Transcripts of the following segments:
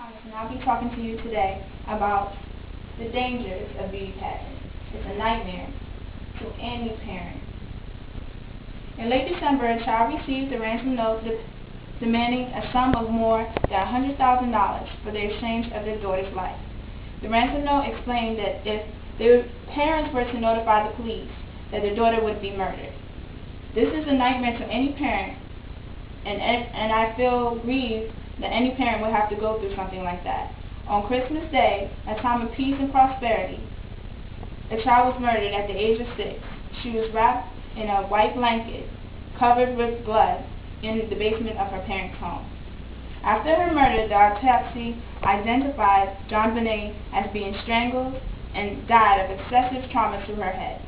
Thomas, and I'll be talking to you today about the dangers of beauty pageants. It's a nightmare to any parent. In late December, a child received a ransom note demanding a sum of more than $100,000 for the exchange of their daughter's life. The ransom note explained that if their parents were to notify the police, that their daughter would be murdered. This is a nightmare to any parent, and I feel grieved that any parent would have to go through something like that. On Christmas Day, a time of peace and prosperity, a child was murdered at the age of 6. She was wrapped in a white blanket, covered with blood, in the basement of her parents' home. After her murder, the autopsy identified JonBenet as being strangled and died of excessive trauma to her head.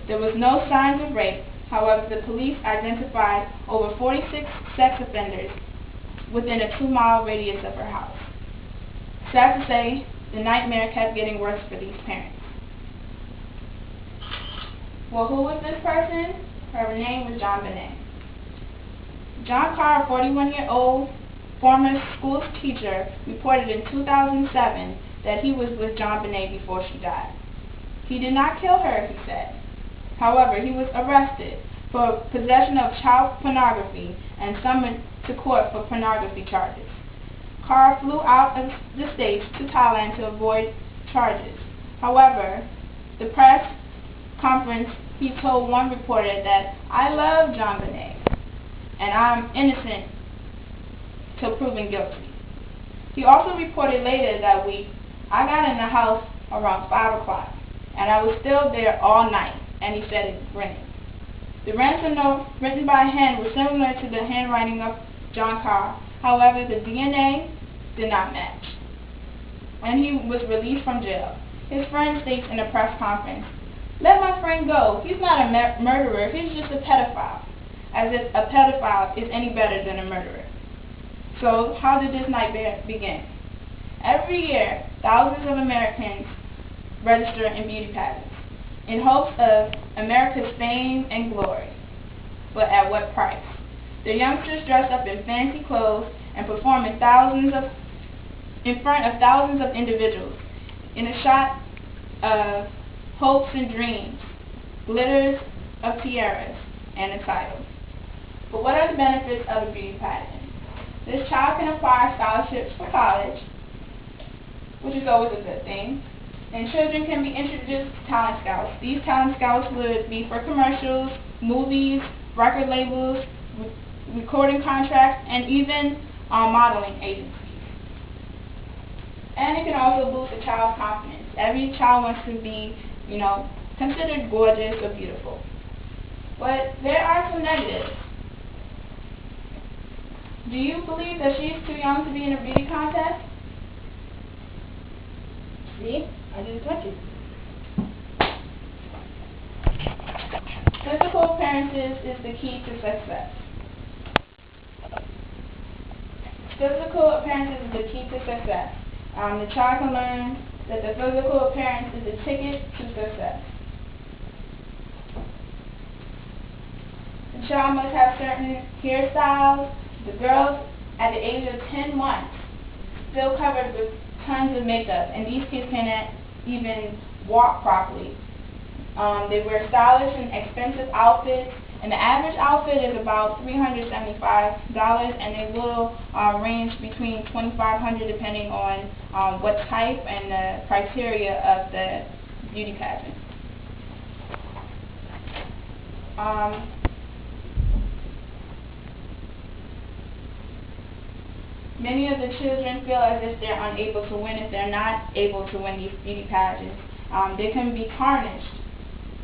There was no signs of rape. However, the police identified over 46 sex offenders within a 2-mile radius of her house. Sad to say, the nightmare kept getting worse for these parents. Well, who was this person? Her name was JonBenet. John Carr, a 41-year-old former school teacher, reported in 2007 that he was with JonBenet before she died. He did not kill her, he said. However, he was arrested for possession of child pornography and summoned to court for pornography charges. Carr flew out of the States to Thailand to avoid charges. However, the press conference, he told one reporter that, "I love JonBenet, and I'm innocent till proven guilty." He also reported later that week, "I got in the house around 5 o'clock, and I was still there all night," and he said it grinning. The ransom note, written by hand, was similar to the handwriting of John Carr. However, the DNA did not match, and he was released from jail. His friend states in a press conference, "Let my friend go. He's not a murderer. He's just a pedophile." As if a pedophile is any better than a murderer. So, how did this nightmare begin? Every year, thousands of Americans register in beauty pageants in hopes of America's fame and glory. But at what price? The youngsters dress up in fancy clothes and perform in front of thousands of individuals in a shot of hopes and dreams, glitters of tiaras, and a title. But what are the benefits of a beauty pageant? This child can acquire scholarships for college, which is always a good thing, and children can be introduced to talent scouts. These talent scouts would be for commercials, movies, record labels, recording contracts, and even modeling agencies. And it can also boost a child's confidence. Every child wants to be, considered gorgeous or beautiful. But there are some negatives. Do you believe that she's too young to be in a beauty contest? See? I didn't touch it. Physical appearances is the key to success. Physical appearances is the key to success. The child can learn that the physical appearance is the ticket to success. The child must have certain hairstyles. The girls at the age of 10 months still covered with tons of makeup, and these kids cannot even walk properly. They wear stylish and expensive outfits, and the average outfit is about $375, and they will range between $2,500 depending on what type and the criteria of the beauty pageant. Many of the children feel as if they're unable to win if they're not able to win these beauty pageants. They can be tarnished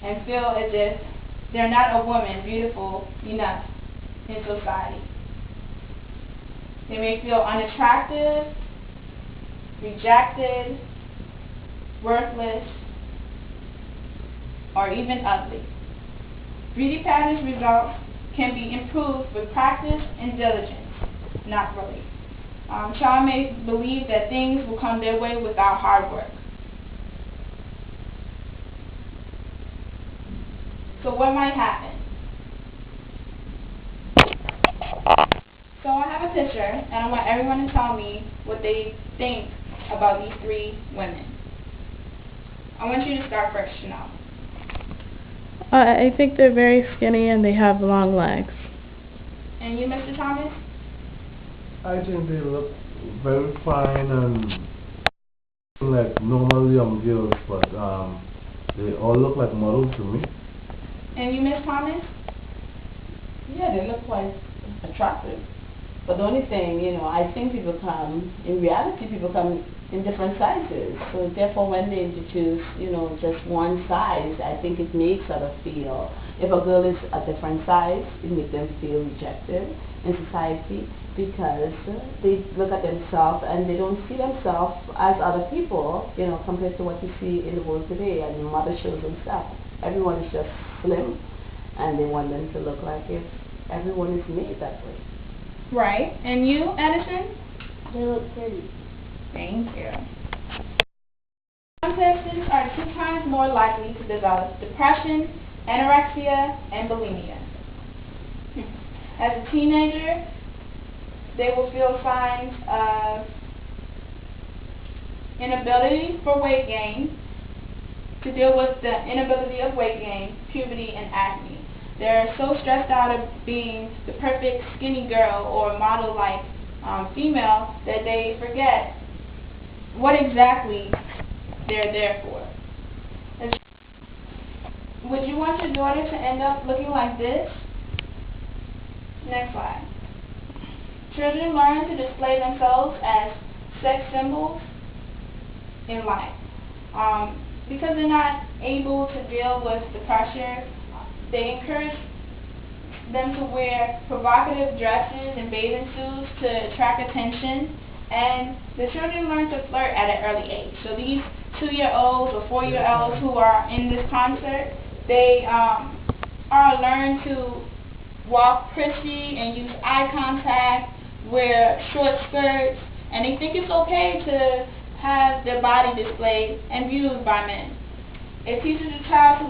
and feel as if they're not a woman beautiful enough in society. They may feel unattractive, rejected, worthless, or even ugly. Beauty pageants results can be improved with practice and diligence, not belief. Child may believe that things will come their way without hard work. So what might happen? So I have a picture, and I want everyone to tell me what they think about these three women. I want you to start first, Chanel. I think they're very skinny and they have long legs. And you, Mr. Thomas? I think they look very fine and like normal young girls, but they all look like models to me. And you, Miss Thomas? Yeah, they look quite attractive. But the only thing, I think in reality, people come in different sizes. So therefore, when they choose, just one size, I think it makes others feel, if a girl is a different size, it makes them feel rejected in society because they look at themselves and they don't see themselves as other people, compared to what you see in the world today. And your mother shows themselves. Everyone is just slim, and they want them to look like if everyone is made that way. Right. And you, Edison? They look pretty. Thank you. Young persons are 2 times more likely to develop depression, anorexia, and bulimia. As a teenager, they will feel signs of inability for weight gain, to deal with the inability of weight gain, puberty, and acne. They're so stressed out of being the perfect skinny girl or model-like female that they forget what exactly they're there for. Would you want your daughter to end up looking like this? Next slide. Children learn to display themselves as sex symbols in life. Because they're not able to deal with the pressure, they encourage them to wear provocative dresses and bathing suits to attract attention, and the children learn to flirt at an early age. So these 2-year-olds or 4-year-olds who are in this concert, they are learned to walk prissy and use eye contact, wear short skirts, and they think it's okay to have their body displayed and viewed by men. It teaches a child to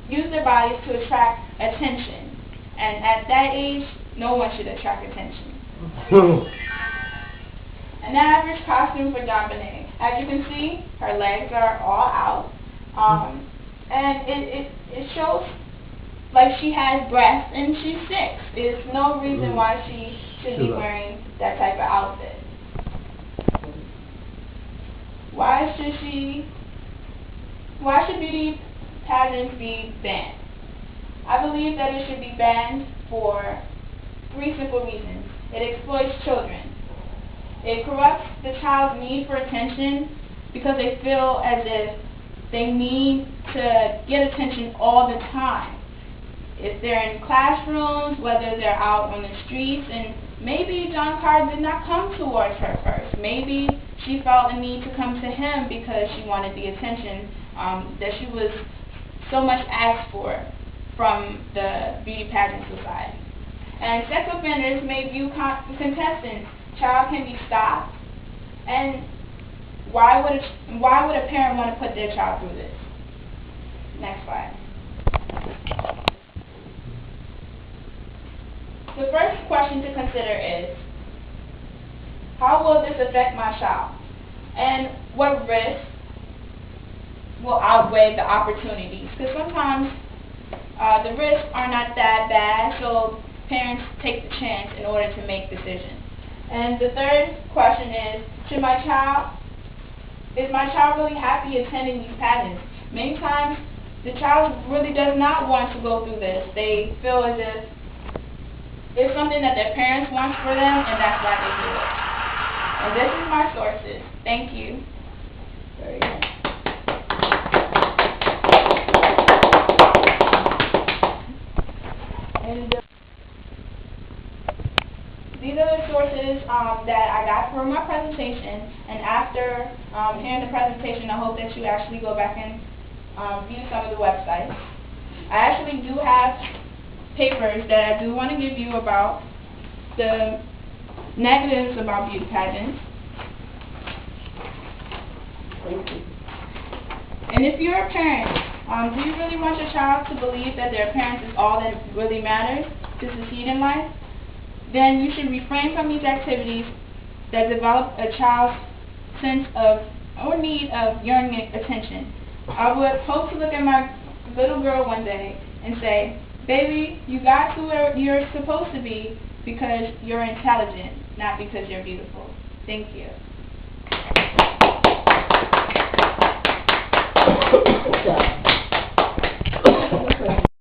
use their bodies to attract attention. And at that age, no one should attract attention. An average costume for John Bonet. As you can see, her legs are all out. And it shows like she has breasts and she's 6. There's no reason why she should be wearing that type of outfit. Why should beauty pageants be banned? I believe that it should be banned for 3 simple reasons. It exploits children. It corrupts the child's need for attention because they feel as if they need to get attention all the time. If they're in classrooms, whether they're out on the streets, and maybe John Carr did not come towards her first. Maybe she felt a need to come to him because she wanted the attention that she was so much asked for from the beauty pageant society. And sex offenders may view contestants. Child can be stopped. And why would a parent want to put their child through this? Next slide. The first question to consider is, how will this affect my child? And what risks will outweigh the opportunities? Because sometimes the risks are not that bad, so parents take the chance in order to make decisions. And the third question is my child really happy attending these pageants? Many times, the child really does not want to go through this. They feel as if it's something that their parents want for them, and that's why they do it. And this is my sources. Thank you. Very good. And these are the sources that I got for my presentation. And after hearing the presentation, I hope that you actually go back and view some of the websites. I actually do have papers that I do want to give you about the negatives about beauty pageants. And if you're a parent, do you really want your child to believe that their appearance is all that really matters to succeed in life? then you should refrain from these activities that develop a child's sense of or need of yearning attention. I would hope to look at my little girl one day and say, baby, you got to where you're supposed to be because you're intelligent, not because you're beautiful. Thank you.